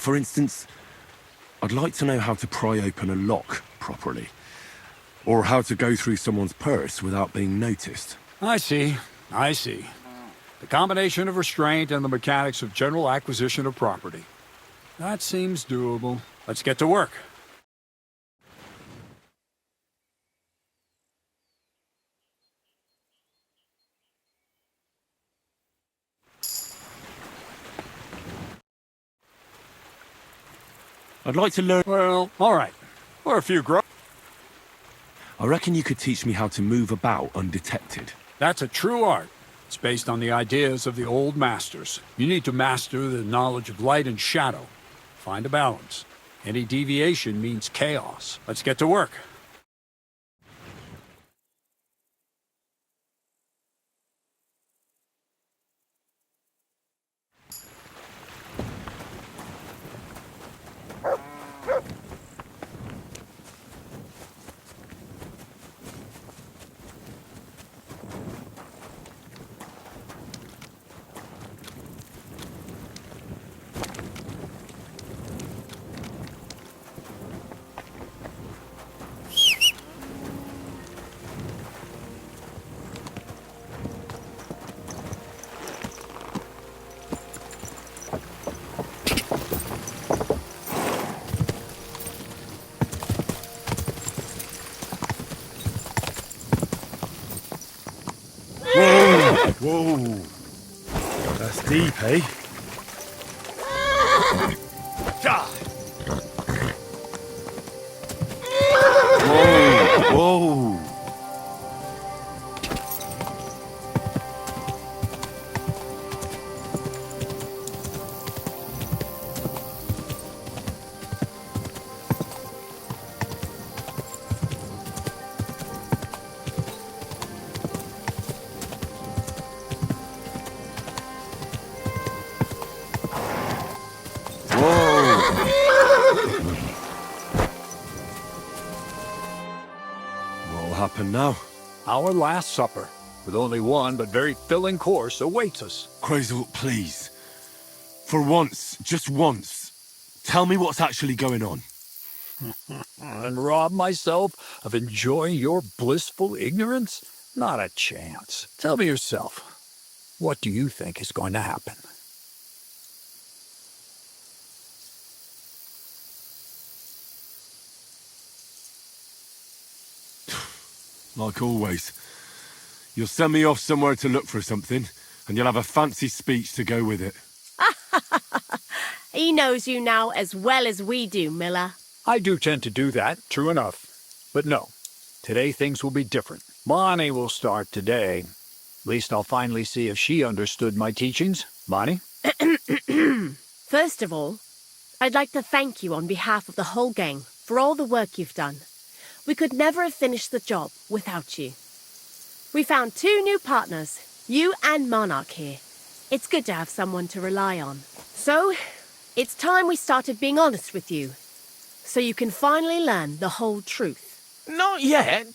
For instance, I'd like to know how to pry open a lock properly. Or how to go through someone's purse without being noticed. I see. The combination of restraint and the mechanics of general acquisition of property. That seems doable. Let's get to work. I'd like to learn... Well, all right. We're a few I reckon you could teach me how to move about undetected. That's a true art. It's based on the ideas of the old masters. You need to master the knowledge of light and shadow. Find a balance. Any deviation means chaos. Let's get to work. Whoa! That's deep, eh? Whoa! What'll happen now? Our last supper, with only one but very filling course, awaits us. Crazel, please. For once, just once, tell me what's actually going on. And rob myself of enjoying your blissful ignorance? Not a chance. Tell me yourself, what do you think is going to happen? Like always. You'll send me off somewhere to look for something, and you'll have a fancy speech to go with it. He knows you now as well as we do, Miller. I do tend to do that, true enough. But no, today things will be different. Bonnie will start today. At least I'll finally see if she understood my teachings. Bonnie? First of all, I'd like to thank you on behalf of the whole gang for all the work you've done. We could never have finished the job without you. We found 2 new partners, you and Monarch here. It's good to have someone to rely on. So, it's time we started being honest with you, so you can finally learn the whole truth. Not yet.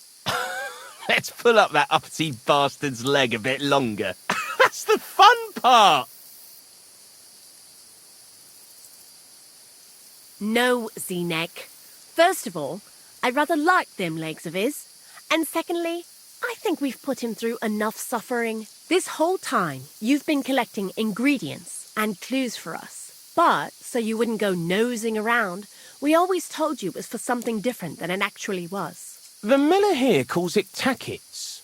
Let's pull up that uppity bastard's leg a bit longer. That's the fun part. No, Z-Neck. First of all, I rather like them legs of his. And secondly, I think we've put him through enough suffering. This whole time, you've been collecting ingredients and clues for us. But, so you wouldn't go nosing around, we always told you it was for something different than it actually was. The miller here calls it tackets.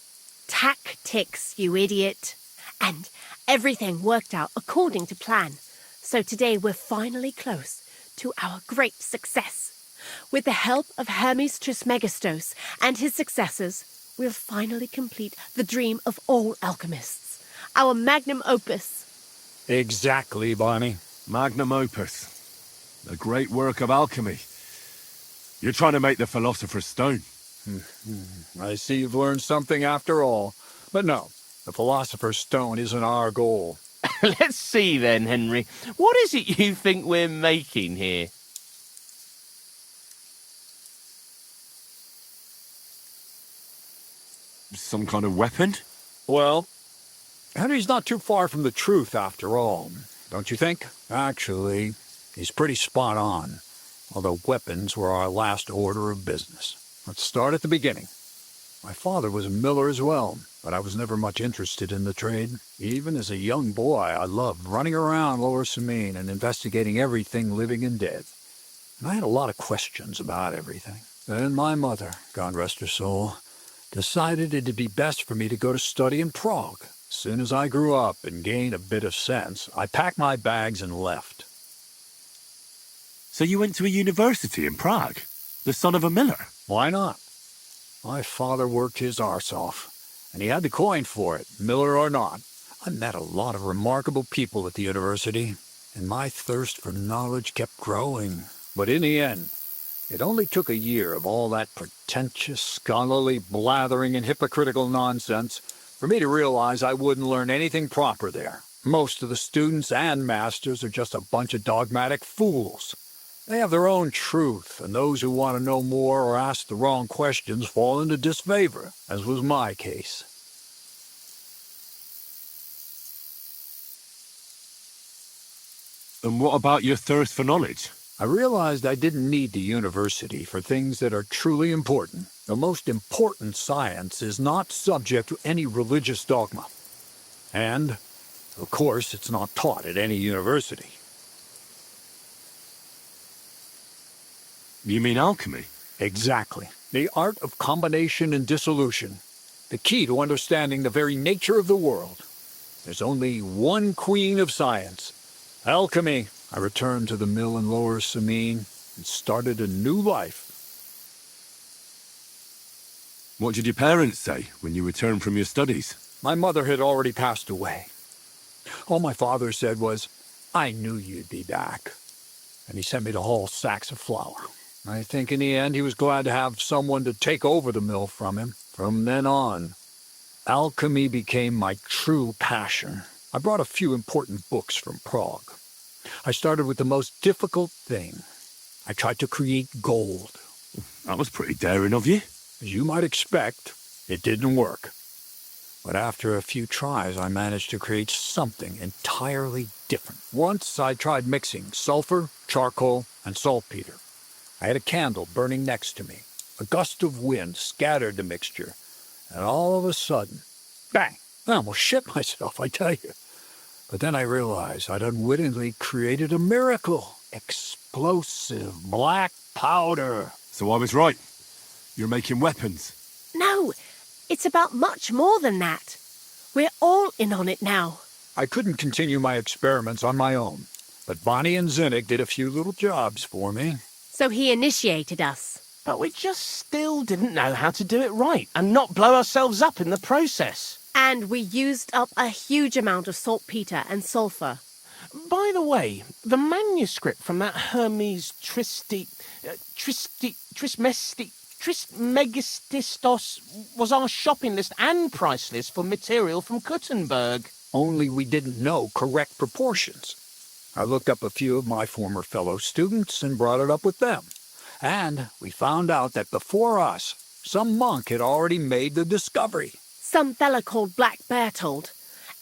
Tactics, you idiot. And everything worked out according to plan. So today we're finally close to our great success. With the help of Hermes Trismegistos and his successors, we'll finally complete the dream of all alchemists. Our magnum opus. Exactly, Bonnie. Magnum opus. A great work of alchemy. You're trying to make the Philosopher's Stone. I see you've learned something after all. But no, the Philosopher's Stone isn't our goal. Let's see then, Henry. What is it you think we're making here? Some kind of weapon? Well, Henry's not too far from the truth after all, don't you think? Actually, He's pretty spot on, although weapons were our last order of business. Let's start at the beginning. My father was a miller as well, but I was never much interested in the trade. Even as a young boy, I loved running around Lower Samine and investigating everything living and dead. And I had a lot of questions about everything. Then my mother, God rest her soul, decided it'd be best for me to go to study in Prague. As soon as I grew up and gained a bit of sense, I packed my bags and left. So you went to a university in Prague? The son of a miller? Why not? My father worked his arse off, and he had the coin for it, miller or not. I met a lot of remarkable people at the university, and my thirst for knowledge kept growing. But in the end, it only took a year of all that pretentious, scholarly blathering and hypocritical nonsense for me to realize I wouldn't learn anything proper there. Most of the students and masters are just a bunch of dogmatic fools. They have their own truth, and those who want to know more or ask the wrong questions fall into disfavor, as was my case. And what about your thirst for knowledge? I realized I didn't need the university for things that are truly important. The most important science is not subject to any religious dogma. And, of course, it's not taught at any university. You mean alchemy? Exactly. The art of combination and dissolution. The key to understanding the very nature of the world. There's only one queen of science. Alchemy. I returned to the mill in Lower Samine and started a new life. What did your parents say when you returned from your studies? My mother had already passed away. All my father said was, "I knew you'd be back." And he sent me to haul sacks of flour. I think in the end he was glad to have someone to take over the mill from him. From then on, alchemy became my true passion. I brought a few important books from Prague. I started with the most difficult thing. I tried to create gold. That was pretty daring of you. As you might expect, it didn't work. But after a few tries, I managed to create something entirely different. Once I tried mixing sulfur, charcoal, and saltpeter. I had a candle burning next to me. A gust of wind scattered the mixture, and all of a sudden, bang! I almost shit myself, I tell you. But then I realized I'd unwittingly created a miracle. Explosive black powder. So I was right. You're making weapons. No, it's about much more than that. We're all in on it now. I couldn't continue my experiments on my own, but Bonnie and Zinnik did a few little jobs for me. So he initiated us. But we just still didn't know how to do it right and not blow ourselves up in the process. And we used up a huge amount of saltpeter and sulfur. By the way, the manuscript from that Hermes Trismegistos was our shopping list and price list for material from Kuttenberg. Only we didn't know correct proportions. I looked up a few of my former fellow students and brought it up with them. And we found out that before us, some monk had already made the discovery. Some fella called Black Bertold.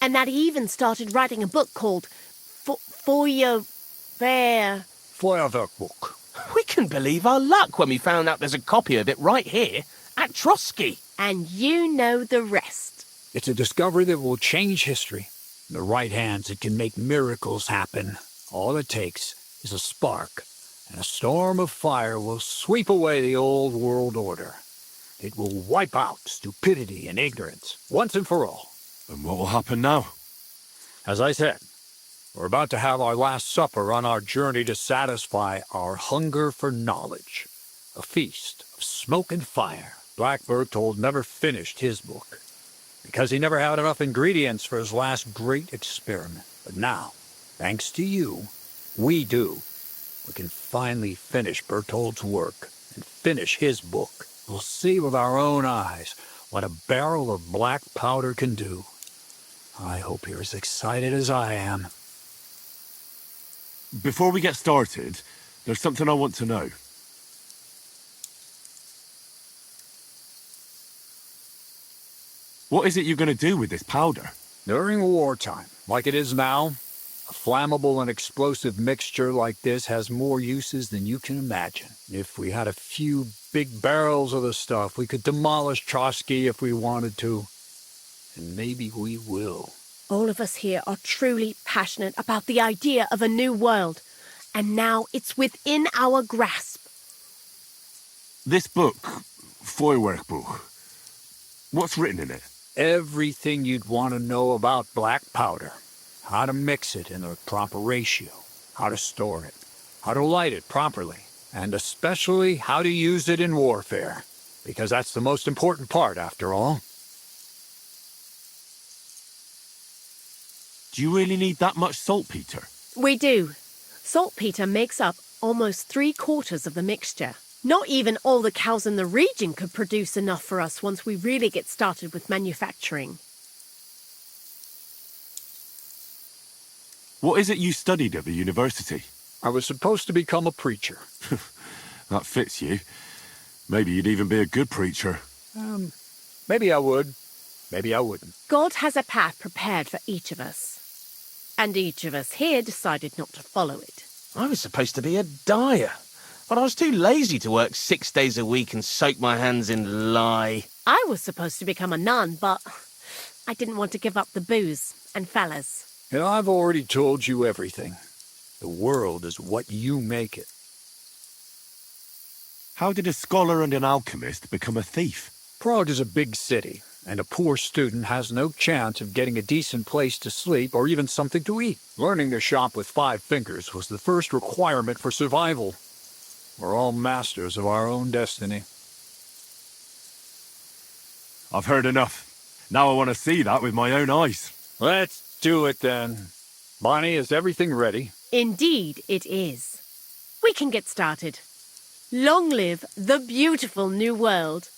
And that he even started writing a book called Feuerwerkbuch. We couldn't believe our luck when we found out there's a copy of it right here at Trotsky. And you know the rest. It's a discovery that will change history. In the right hands, it can make miracles happen. All it takes is a spark, and a storm of fire will sweep away the old world order. It will wipe out stupidity and ignorance, once and for all. And what will happen now? As I said, we're about to have our last supper on our journey to satisfy our hunger for knowledge. A feast of smoke and fire. Black Bertold never finished his book, because he never had enough ingredients for his last great experiment. But now, thanks to you, we do. We can finally finish Bertold's work and finish his book. We'll see with our own eyes what a barrel of black powder can do. I hope you're as excited as I am. Before we get started, there's something I want to know. What is it you're going to do with this powder? During wartime, like it is now, A flammable and explosive mixture like this has more uses than you can imagine. If we had a few big barrels of the stuff, we could demolish Trotsky if we wanted to. And maybe we will. All of us here are truly passionate about the idea of a new world, and now it's within our grasp. This book, Feuerwerkbuch, what's written in it? Everything you'd want to know about black powder. How to mix it in the proper ratio. How to store it. How to light it properly. And especially how to use it in warfare. Because that's the most important part, after all. Do you really need that much saltpeter? We do. Saltpeter makes up almost 3/4 of the mixture. Not even all the cows in the region could produce enough for us once we really get started with manufacturing. What is it you studied at the university? I was supposed to become a preacher. That fits you. Maybe you'd even be a good preacher. Maybe I would. Maybe I wouldn't. God has a path prepared for each of us. And each of us here decided not to follow it. I was supposed to be a dyer, but I was too lazy to work 6 days a week and soak my hands in lye. I was supposed to become a nun, but I didn't want to give up the booze and fellas. And I've already told you everything. The world is what you make it. How did a scholar and an alchemist become a thief? Prague is a big city, and a poor student has no chance of getting a decent place to sleep or even something to eat. Learning to shop with 5 fingers was the first requirement for survival. We're all masters of our own destiny. I've heard enough. Now I want to see that with my own eyes. Let's do it then. Bonnie, is everything ready? Indeed it is. We can get started. Long live the beautiful new world.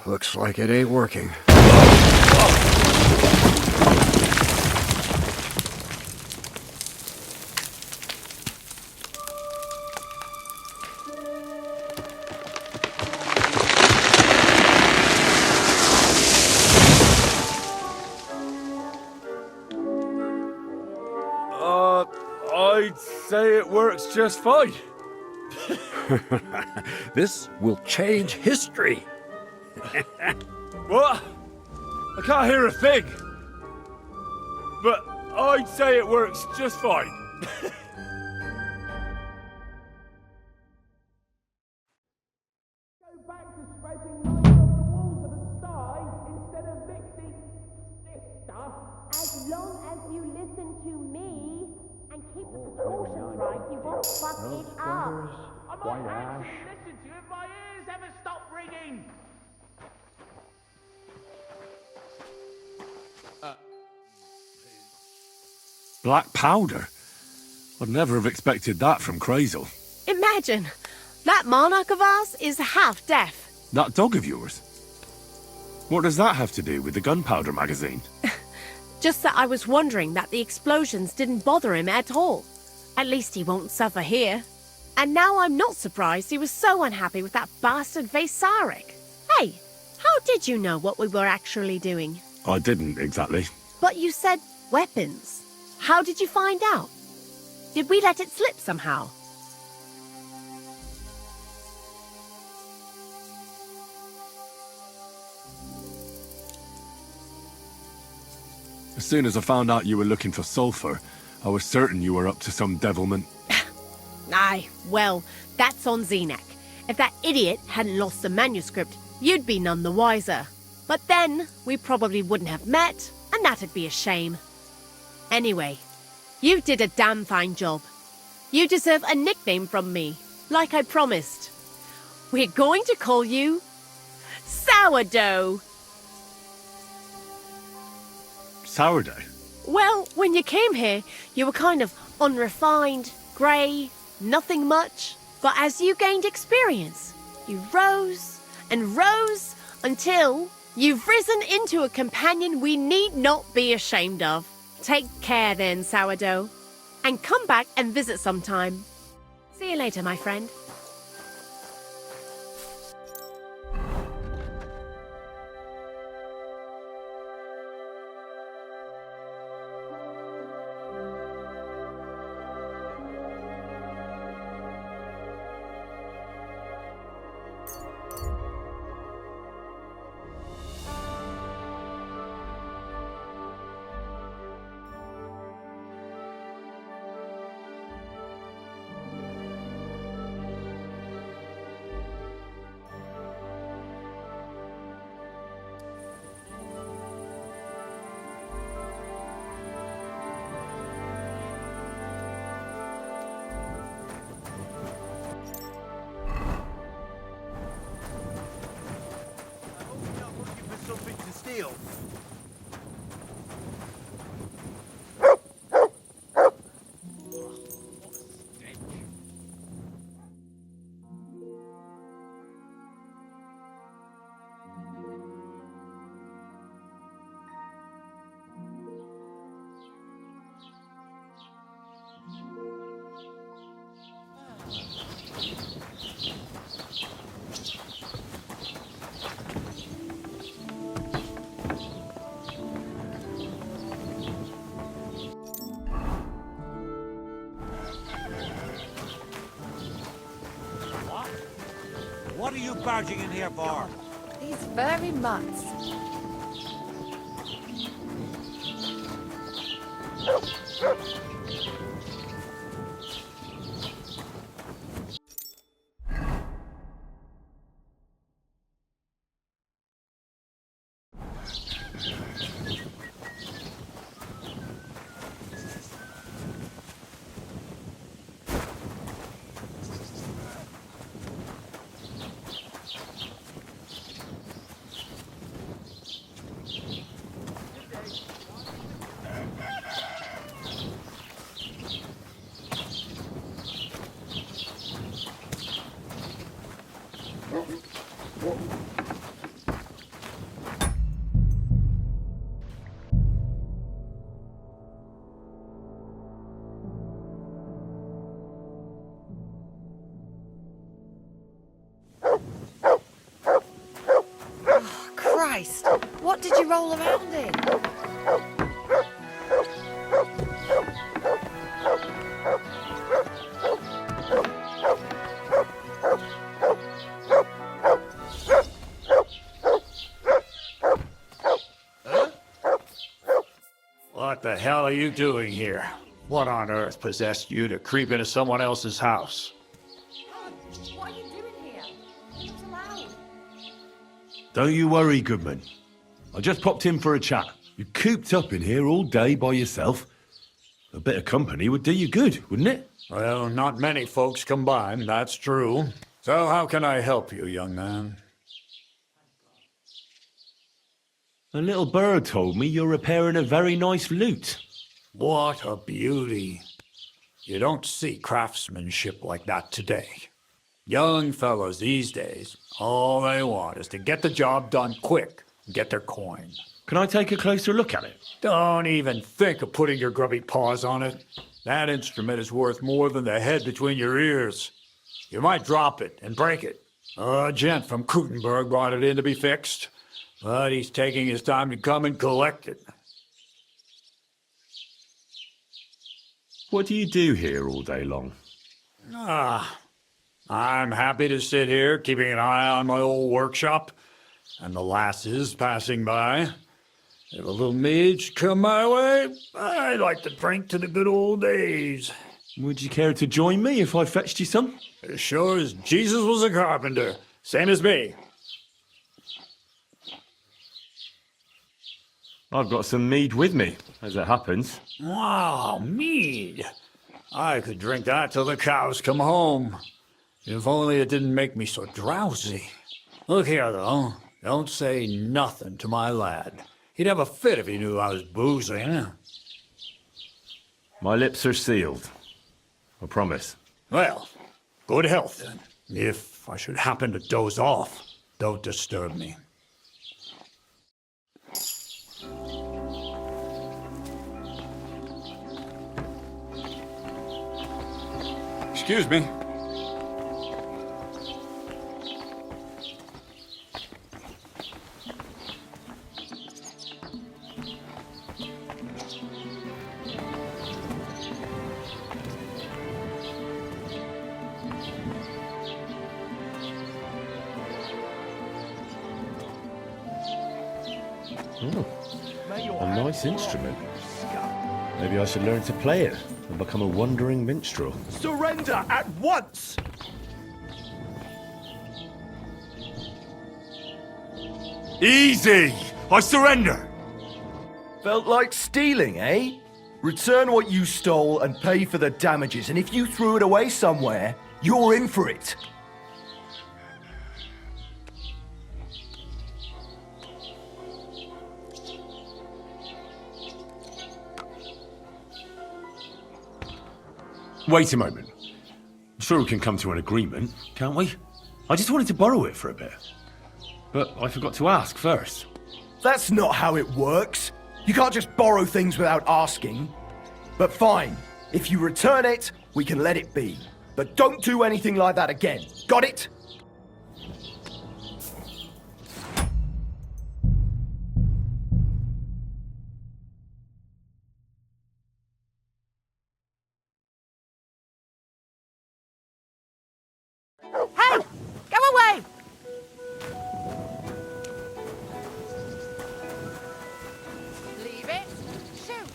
Looks like it ain't working. I'd say it works just fine. This will change history. What? I can't hear a thing. But I'd say it works just fine. Go back to scraping lines off the walls of the sky instead of mixing this stuff. As long as you listen to me and keep the proportions right, you won't fuck it up. I might actually listen to you if my ears ever stop ringing. Black powder? I'd never have expected that from Crazel. Imagine, that monarch of ours is half deaf. That dog of yours? What does that have to do with the gunpowder magazine? Just that I was wondering that the explosions didn't bother him at all. At least he won't suffer here. And now I'm not surprised he was so unhappy with that bastard Vesarek. Hey, how did you know what we were actually doing? I didn't exactly. But you said weapons. How did you find out? Did we let it slip somehow? As soon as I found out you were looking for sulfur, I was certain you were up to some devilment. Aye, well, that's on Zenak. If that idiot hadn't lost the manuscript, you'd be none the wiser. But then, we probably wouldn't have met, and that'd be a shame. Anyway, you did a damn fine job. You deserve a nickname from me, like I promised. We're going to call you Sourdough. Sourdough? Well, when you came here, you were kind of unrefined, grey, nothing much. But as you gained experience, you rose and rose until you've risen into a companion we need not be ashamed of. Take care then, Sourdough. And come back and visit sometime. See you later, my friend. What are you barging in here for? These very mutts. Christ! What did you roll around in? What the hell are you doing here? What on earth possessed you to creep into someone else's house? What are you doing here? You're not allowed. Don't you worry, Goodman. I just popped in for a chat. You're cooped up in here all day by yourself. A bit of company would do you good, wouldn't it? Well, not many folks combine, that's true. So how can I help you, young man? A little bird told me you're repairing a very nice lute. What a beauty. You don't see craftsmanship like that today. Young fellows these days, all they want is to get the job done quick and get their coin. Can I take a closer look at it? Don't even think of putting your grubby paws on it. That instrument is worth more than the head between your ears. You might drop it and break it. A gent from Kuttenberg brought it in to be fixed, but he's taking his time to come and collect it. What do you do here all day long? I'm happy to sit here, keeping an eye on my old workshop and the lasses passing by. If a little mead should come my way, I'd like to drink to the good old days. Would you care to join me if I fetched you some? As sure as Jesus was a carpenter. Same as me. I've got some mead with me, as it happens. Wow, mead. I could drink that till the cows come home. If only it didn't make me so drowsy. Look here, though. Don't say nothing to my lad. He'd have a fit if he knew I was boozing. My lips are sealed. I promise. Well, good health, then. If I should happen to doze off, don't disturb me. Excuse me. A nice instrument. Maybe I should learn to play it and become a wandering minstrel. Surrender at once! Easy! I surrender! Felt like stealing, eh? Return what you stole and pay for the damages, and if you threw it away somewhere, you're in for it. Wait a moment. I'm sure we can come to an agreement, can't we? I just wanted to borrow it for a bit. But I forgot to ask first. That's not how it works. You can't just borrow things without asking. But fine, if you return it, we can let it be. But don't do anything like that again. Got it? Hey! Go away! Leave it. Shoot!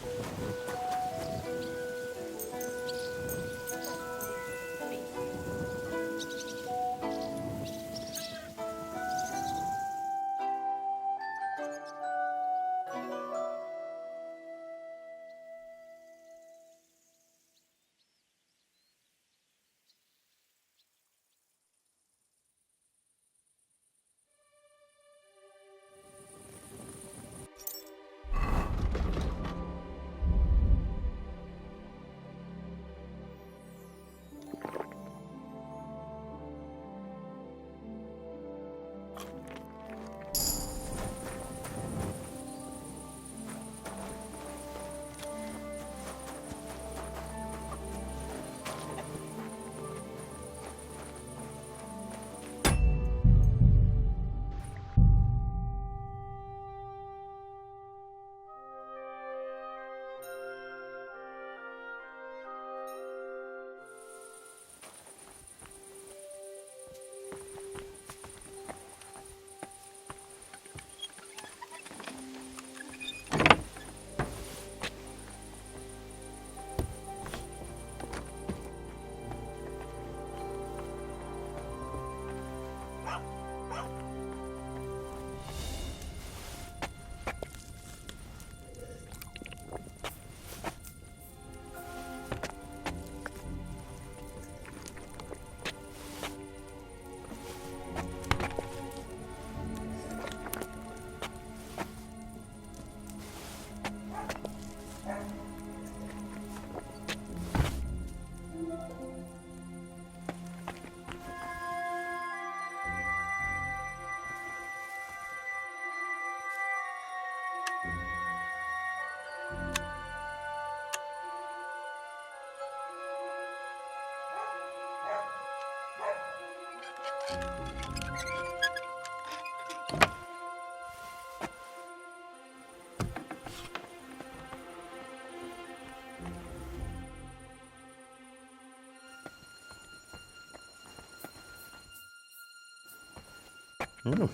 Oh,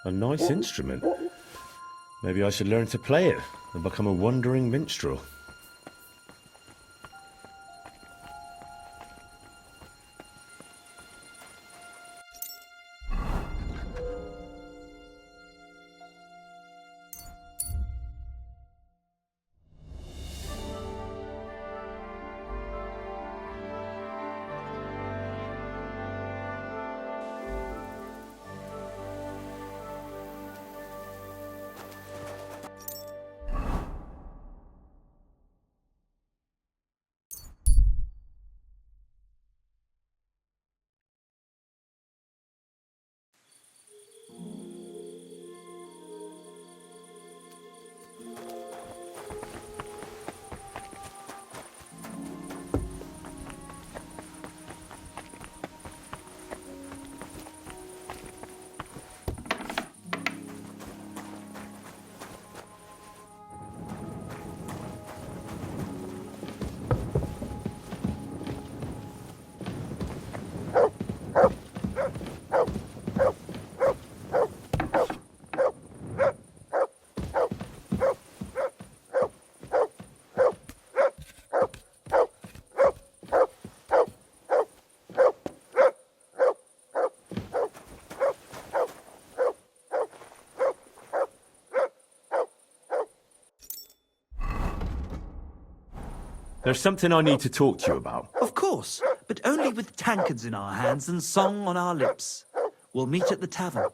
a nice instrument. Maybe I should learn to play it and become a wandering minstrel. There's something I need to talk to you about. Of course, but only with tankards in our hands and song on our lips. We'll meet at the tavern.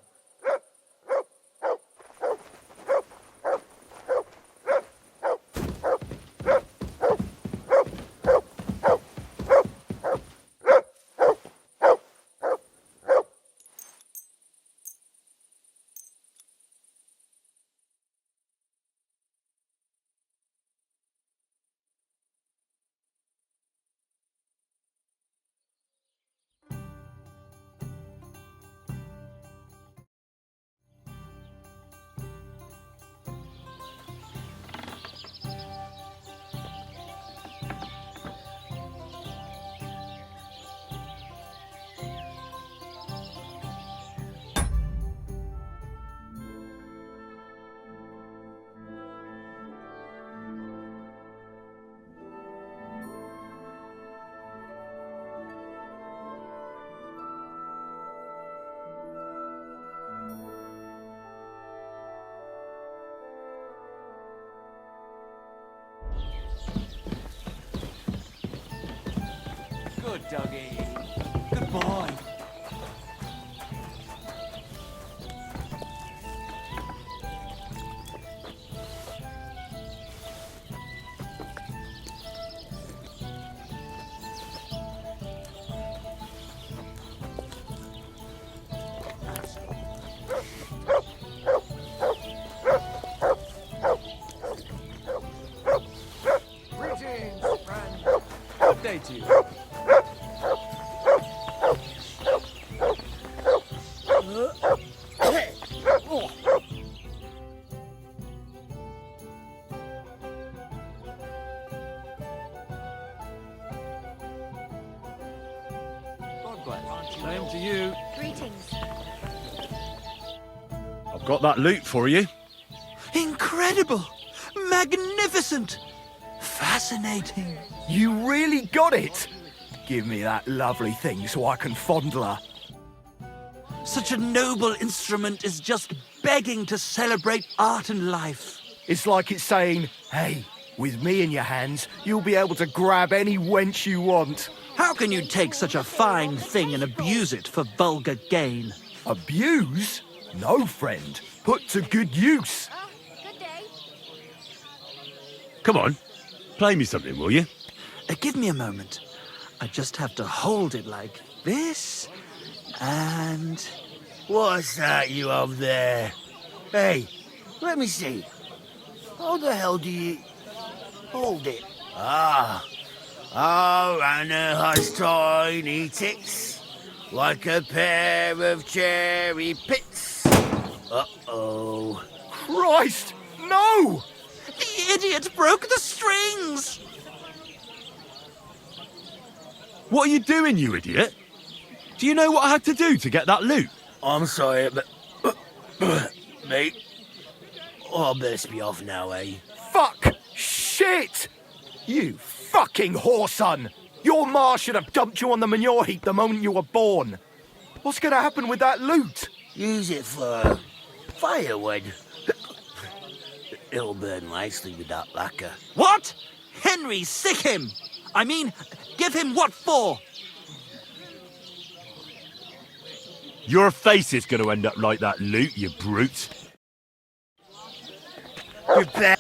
Good doggy. Good boy. Greetings, friend. Good day to you. God bless. Same to you. Greetings. I've got that loot for you. Incredible! Magnificent! Fascinating! You really got it! Give me that lovely thing so I can fondle her. Such a noble instrument is just begging to celebrate art and life. It's like it's saying, hey, with me in your hands, you'll be able to grab any wench you want. How can you take such a fine thing and abuse it for vulgar gain? Abuse? No, friend. Put to good use. Oh, good day. Come on, play me something, will you? Give me a moment. I just have to hold it like this, and... What's that you up there? Hey, let me see. How the hell do you... hold it? Ah. Oh, Anna has tiny tits, like a pair of cherry pits. Uh-oh. Christ, no! The idiot broke the strings! What are you doing, you idiot? Do you know what I had to do to get that loot? I'm sorry, but... mate, Oh, I best be off now, eh? Fuck! Shit! You fucking whoreson! Your ma should have dumped you on the manure heap the moment you were born. What's gonna happen with that loot? Use it for firewood. It'll burn nicely with that lacquer. What? Henry, sick him! I mean, give him what for? Your face is going to end up like that loot, you brute. Prepare.